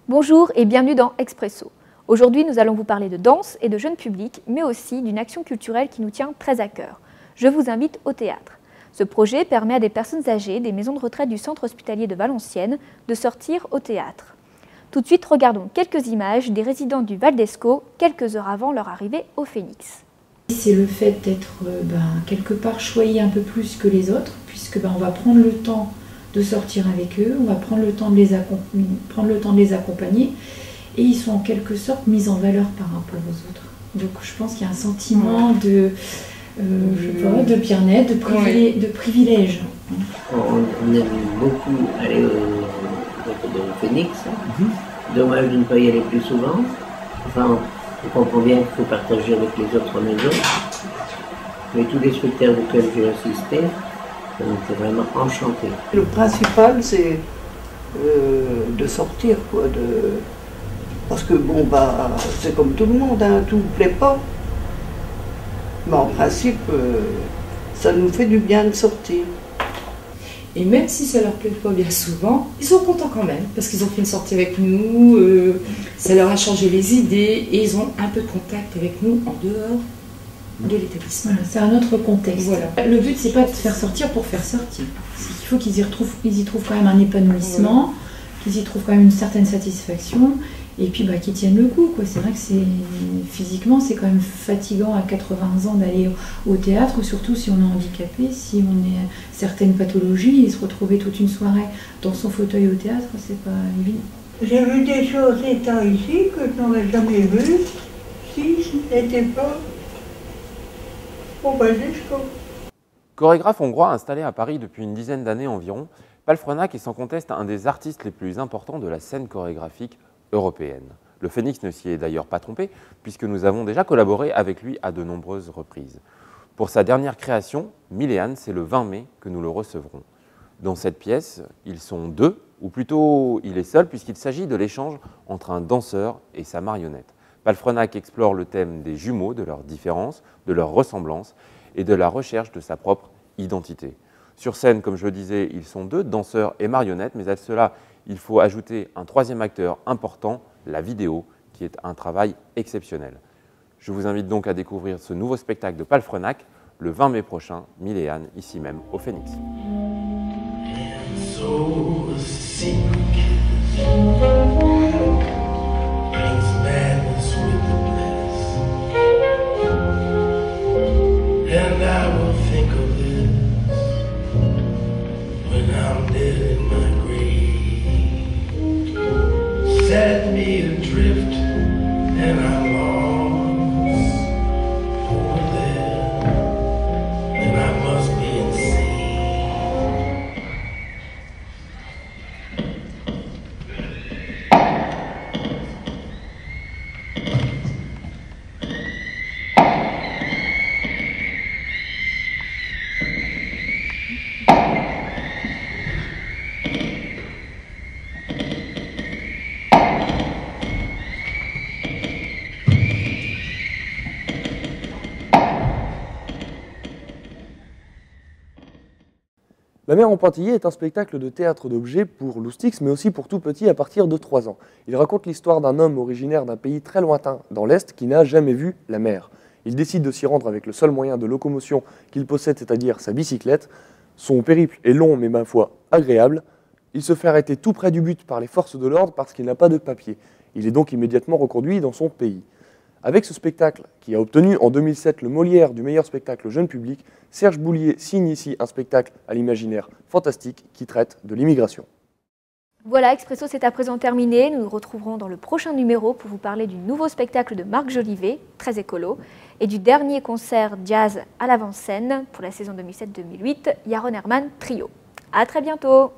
Bonjour et bienvenue dans Expresso. Aujourd'hui, nous allons vous parler de danse et de jeunes publics, mais aussi d'une action culturelle qui nous tient très à cœur. Je vous invite au théâtre. Ce projet permet à des personnes âgées des maisons de retraite du centre hospitalier de Valenciennes de sortir au théâtre. Tout de suite, regardons quelques images des résidents du Val d'Escaut, quelques heures avant leur arrivée au Phénix. C'est le fait d'être quelque part choyé un peu plus que les autres, puisque on va prendre le temps de sortir avec eux, on va prendre le temps de les accompagner, et ils sont en quelque sorte mis en valeur par rapport aux autres. Donc je pense qu'il y a un sentiment de bien-être, de privilège. On aime beaucoup aller au Phénix. Dommage de ne pas y aller plus souvent. Enfin, on comprend bien qu'il faut partager avec les autres maisons. Mais tous les spectacles auxquels j'ai assisté, on était vraiment enchantés. Le principal, c'est de sortir, quoi. Parce que c'est comme tout le monde, hein, tout ne plaît pas. Mais en principe, ça nous fait du bien de sortir. Et même si ça leur plaît pas bien souvent, ils sont contents quand même, parce qu'ils ont fait une sortie avec nous, ça leur a changé les idées, et ils ont un peu de contact avec nous en dehors de l'établissement. Voilà, c'est un autre contexte. Voilà. Le but, c'est pas de faire sortir pour faire sortir. Il faut qu'ils y trouvent quand même un épanouissement, qu'ils y trouvent quand même une certaine satisfaction, et puis qu'ils tiennent le coup, quoi. C'est vrai que physiquement, c'est quand même fatigant à 80 ans d'aller au théâtre, surtout si on est handicapé, si on a certaines pathologies, et se retrouver toute une soirée dans son fauteuil au théâtre, c'est pas évident. J'ai vu des choses étant ici que je n'aurais jamais vues si ce n'était pas au Val d'Escaut. Chorégraphe hongrois installé à Paris depuis une dizaine d'années environ, Palfrenac est sans conteste un des artistes les plus importants de la scène chorégraphique européenne. Le Phénix ne s'y est d'ailleurs pas trompé, puisque nous avons déjà collaboré avec lui à de nombreuses reprises. Pour sa dernière création, Milléane, c'est le 20 mai que nous le recevrons. Dans cette pièce, ils sont deux, ou plutôt il est seul, puisqu'il s'agit de l'échange entre un danseur et sa marionnette. Palfrenac explore le thème des jumeaux, de leurs différences, de leurs ressemblances et de la recherche de sa propre identité. Sur scène, comme je le disais, ils sont deux, danseurs et marionnettes, mais à cela, il faut ajouter un troisième acteur important, la vidéo, qui est un travail exceptionnel. Je vous invite donc à découvrir ce nouveau spectacle de Palfrenac le 20 mai prochain, Milléane, ici même au Phénix. Set me adrift and I'm lost over there, and I must be insane. La mer en pointillé est un spectacle de théâtre d'objets pour loustics, mais aussi pour tout petit à partir de 3 ans. Il raconte l'histoire d'un homme originaire d'un pays très lointain dans l'Est qui n'a jamais vu la mer. Il décide de s'y rendre avec le seul moyen de locomotion qu'il possède, c'est-à-dire sa bicyclette. Son périple est long, mais ma foi agréable. Il se fait arrêter tout près du but par les forces de l'ordre parce qu'il n'a pas de papier. Il est donc immédiatement reconduit dans son pays. Avec ce spectacle, qui a obtenu en 2007 le Molière du meilleur spectacle jeune public, Serge Boulier signe ici un spectacle à l'imaginaire fantastique qui traite de l'immigration. Voilà, Expresso, c'est à présent terminé. Nous nous retrouverons dans le prochain numéro pour vous parler du nouveau spectacle de Marc Jolivet, très écolo, et du dernier concert jazz à l'avant-scène pour la saison 2007-2008, Yaron Herman Trio. À très bientôt.